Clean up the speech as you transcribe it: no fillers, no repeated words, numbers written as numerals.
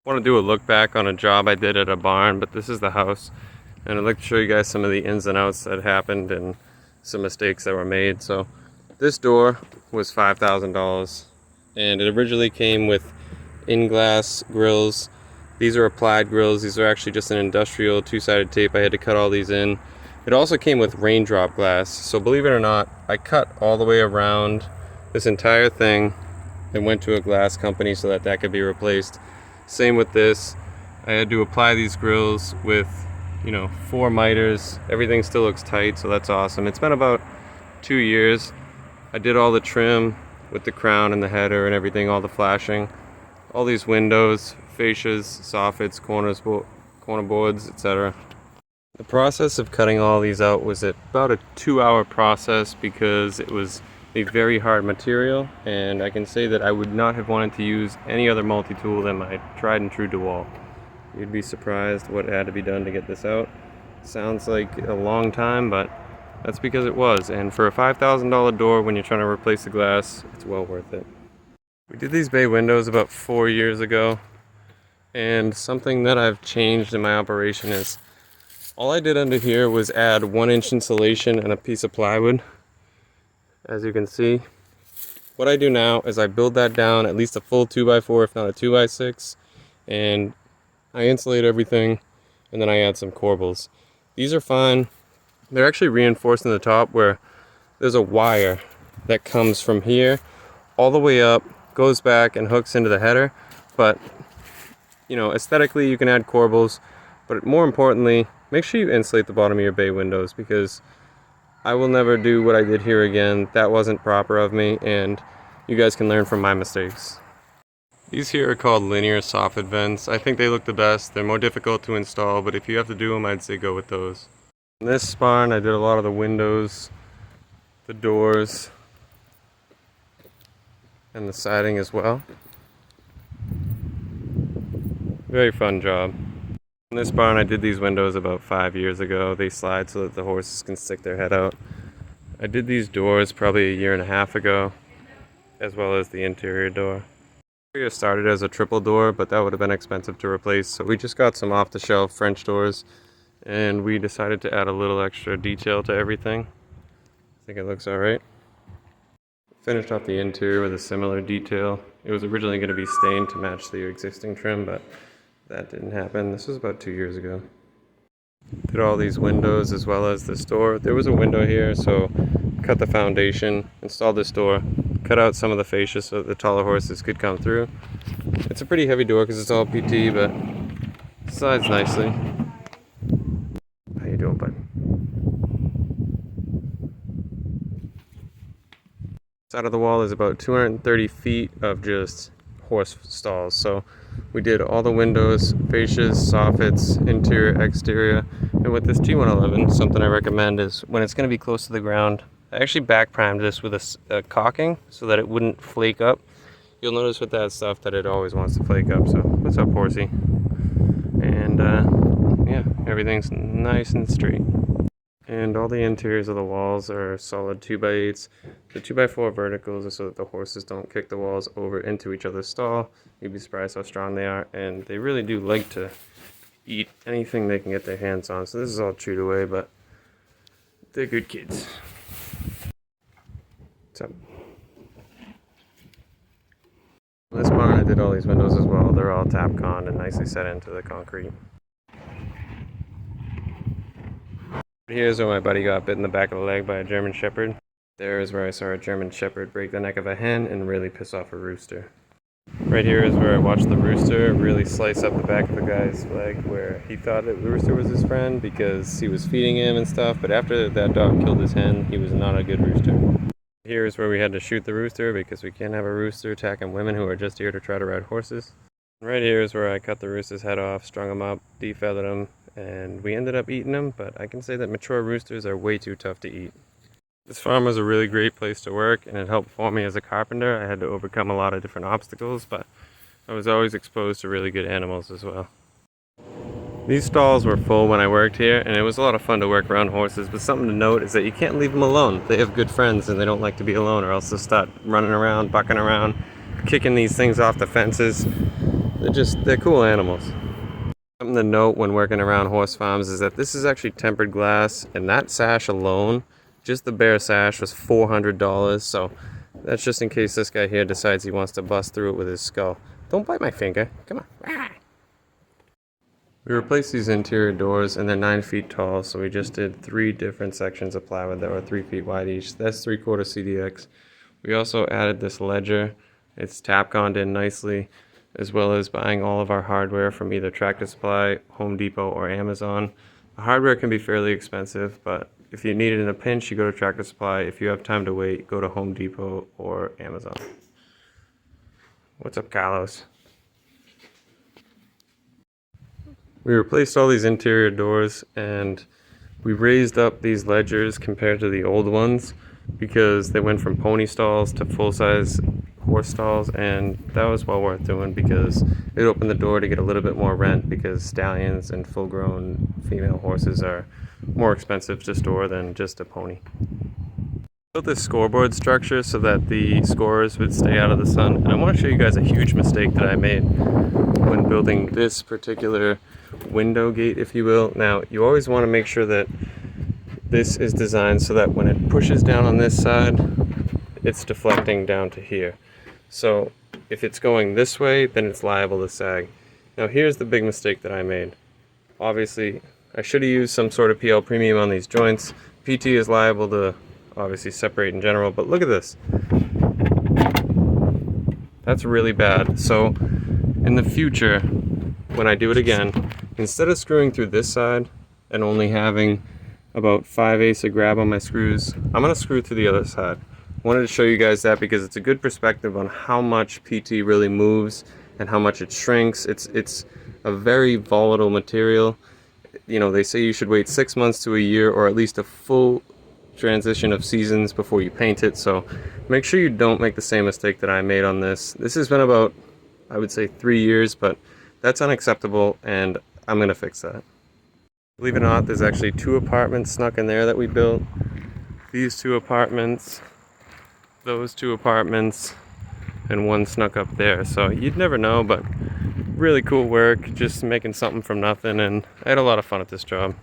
Want to do a look back on a job I did at a barn, but this is the house, and I'd like to show you guys some of the ins and outs that happened and some mistakes that were made. So this door was $5,000, and it originally came with in-glass grills. These are applied grills. These are actually just an industrial two-sided tape. I had to cut all these in. It also came with raindrop glass, so believe it or not, I cut all the way around this entire thing and went to a glass company so that that could be replaced. Same with this. I had to apply these grills with, 4 miters. Everything still looks tight, so that's awesome. It's been about 2 years. I did all the trim with the crown and the header and everything, all the flashing, all these windows, fascias, soffits, corner boards, etc. The process of cutting all these out was about a 2-hour process because it was a very hard material, and I can say that I would not have wanted to use any other multi-tool than my tried and true DeWalt. You'd be surprised what had to be done to get this out. Sounds like a long time, but that's because it was, and for a $5,000 door when you're trying to replace the glass, it's well worth it. We did these bay windows about 4 years ago, and something that I've changed in my operation is all I did under here was add 1-inch insulation and a piece of plywood. As you can see, what I do now is I build that down at least a full 2x4, if not a 2x6, and I insulate everything, and then I add some corbels. These are fine. They're actually reinforced in the top where there's a wire that comes from here all the way up, goes back and hooks into the header. But aesthetically you can add corbels, but more importantly, make sure you insulate the bottom of your bay windows, because I will never do what I did here again. That wasn't proper of me, and you guys can learn from my mistakes. These here are called linear soffit vents. I think they look the best. They're more difficult to install, but if you have to do them, I'd say go with those. In this barn, I did a lot of the windows, the doors, and the siding as well. Very fun job. In this barn, I did these windows about 5 years ago. They slide so that the horses can stick their head out. I did these doors probably 1.5 years ago, as well as the interior door. It started as a triple door, but that would have been expensive to replace, so we just got some off-the-shelf French doors, and we decided to add a little extra detail to everything. I think it looks alright. Finished off the interior with a similar detail. It was originally going to be stained to match the existing trim, but that didn't happen. This was about 2 years ago. Did all these windows as well as this door. There was a window here, so cut the foundation, installed this door, cut out some of the fascia so that the taller horses could come through. It's a pretty heavy door because it's all PT, but it slides nicely. How you doing, bud? Side of the wall is about 230 feet of just horse stalls. So we did all the windows, fascias, soffits, interior, exterior. And with this T111, something I recommend is when it's going to be close to the ground, I actually back primed this with a caulking so that it wouldn't flake up. You'll notice with that stuff that it always wants to flake up. So what's up, horsey? And yeah, everything's nice and straight. And all the interiors of the walls are solid 2x8s. The 2x4 verticals are so that the horses don't kick the walls over into each other's stall. You'd be surprised how strong they are, and they really do like to eat anything they can get their hands on. So this is all chewed away, but they're good kids. What's up? In this barn I did all these windows as well. They're all Tapcon and nicely set into the concrete. Here's where my buddy got bit in the back of the leg by a German Shepherd. There is where I saw a German Shepherd break the neck of a hen and really piss off a rooster. Right here is where I watched the rooster really slice up the back of a guy's leg where he thought that the rooster was his friend because he was feeding him and stuff, but after that dog killed his hen, he was not a good rooster. Here is where we had to shoot the rooster because we can't have a rooster attacking women who are just here to try to ride horses. Right here is where I cut the rooster's head off, strung him up, defeathered him, and we ended up eating him, but I can say that mature roosters are way too tough to eat. This farm was a really great place to work, and it helped form me as a carpenter. I had to overcome a lot of different obstacles, but I was always exposed to really good animals as well. These stalls were full when I worked here, and it was a lot of fun to work around horses, but something to note is that you can't leave them alone. They have good friends, and they don't like to be alone, or else they'll start running around, bucking around, kicking these things off the fences. they're cool animals. Something to note when working around horse farms is that this is actually tempered glass, and that sash alone, just the bare sash, was $400. So that's just in case this guy here decides he wants to bust through it with his skull. Don't bite my finger. Come on. We replaced these interior doors, and they're 9 feet tall, so we just did 3 different sections of plywood that were 3 feet wide each. That's 3/4 CDX. We also added this ledger. It's Tapconned in nicely, as well as buying all of our hardware from either Tractor Supply, Home Depot, or Amazon. The hardware can be fairly expensive, but if you need it in a pinch, you go to Tractor Supply. If you have time to wait, go to Home Depot or Amazon. What's up, Carlos? We replaced all these interior doors, and we raised up these ledgers compared to the old ones because they went from pony stalls to full-size horse stalls, and that was well worth doing because it opened the door to get a little bit more rent because stallions and full-grown female horses are more expensive to store than just a pony. Built this scoreboard structure so that the scorers would stay out of the sun, and I want to show you guys a huge mistake that I made when building this particular window gate, if you will. Now, you always want to make sure that this is designed so that when it pushes down on this side, it's deflecting down to here. So if it's going this way, then it's liable to sag. Now here's the big mistake that I made. Obviously, I should have used some sort of PL premium on these joints. PT is liable to obviously separate in general, but look at this. That's really bad. So in the future, when I do it again, instead of screwing through this side and only having about 5/8 of grab on my screws, I'm going to screw through the other side. Wanted to show you guys that because it's a good perspective on how much PT really moves and how much it shrinks. It's a very volatile material. You know, they say you should wait 6 months to a year or at least a full transition of seasons before you paint it. So make sure you don't make the same mistake that I made on this. This has been about, I would say, 3 years, but that's unacceptable, and I'm going to fix that. Believe it or not, there's actually 2 apartments snuck in there that we built. These 2 apartments, those 2 apartments, and 1 snuck up there. So you'd never know, but really cool work, just making something from nothing, and I had a lot of fun at this job.